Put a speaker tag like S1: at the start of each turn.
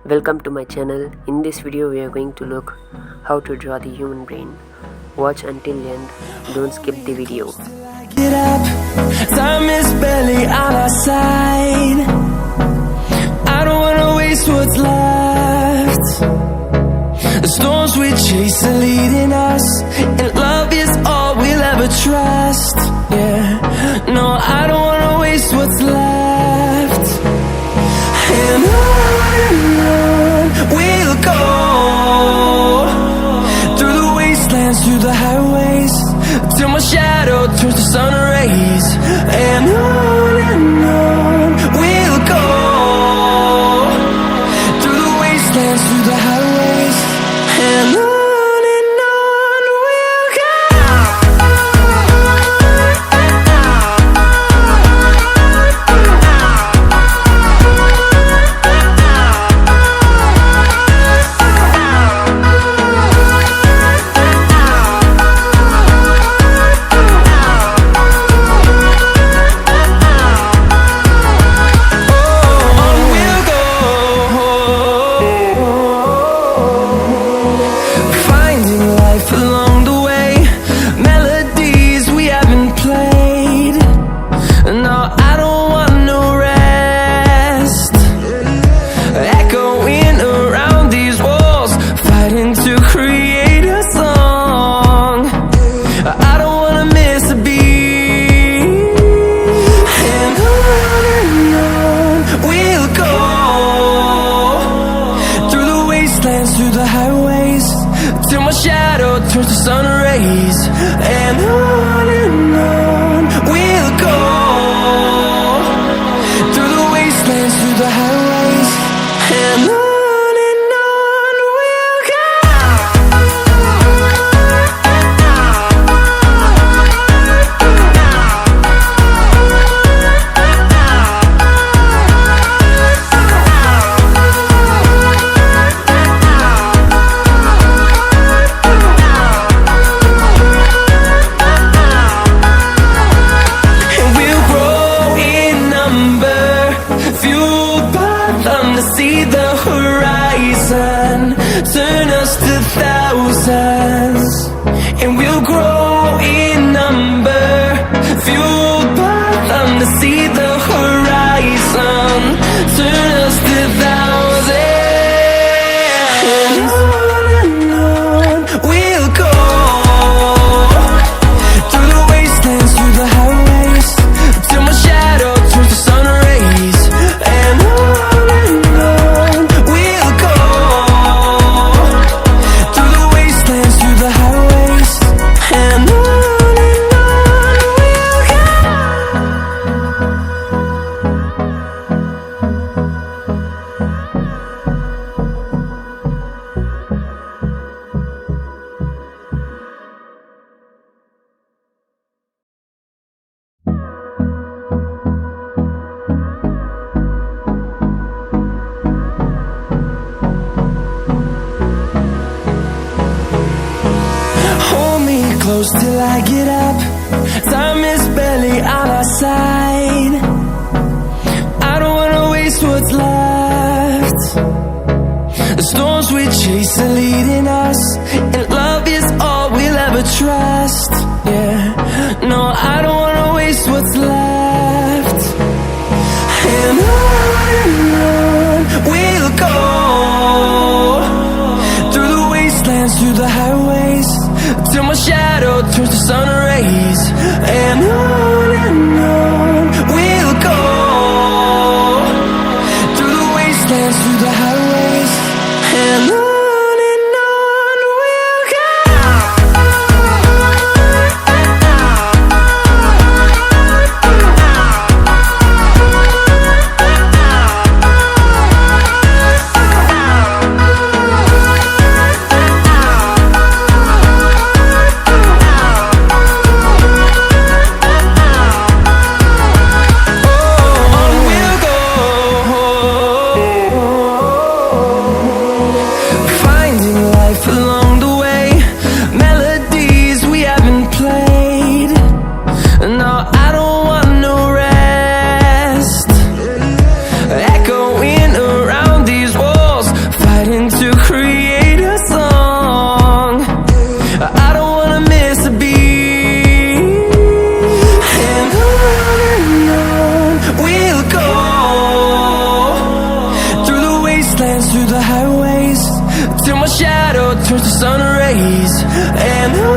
S1: Welcome to my channel. In this video we are going to look how to draw the human brain. Watch until the end, don't skip the video.
S2: Get up, time is barely on our side. I don't wanna waste what's left. The storms we chase are leading us, and love is all we'll ever trust. Yeah, no, I don't wanna waste what's left. And on we'll go, through the wastelands, through the highways, till my shadow turns to sun rays. And on we'll go, through the wastelands, through the highways, and on we'll go. Through the highways, till my shadow turns to sun rays. And on we'll go, through the wastelands, through the highways, and on we'll go. See the horizon turn us to thousands, and we'll grow in number, fueled by them. To see the horizon turn us to thousands, and on we'll go, through the wastelands, through the highways, till my shadow turns to sun rays. And close till I get up, time is barely on our side. I don't wanna waste what's left. The storms we chase are leading us, and love is all we'll ever trust. Yeah, no, I don't wanna waste what's left. And on we'll go, through the wastelands, through the highways, till my shadow turns to sun rays. And on we'll go, through the wastelands, through the highways, and on. turns to sun rays, and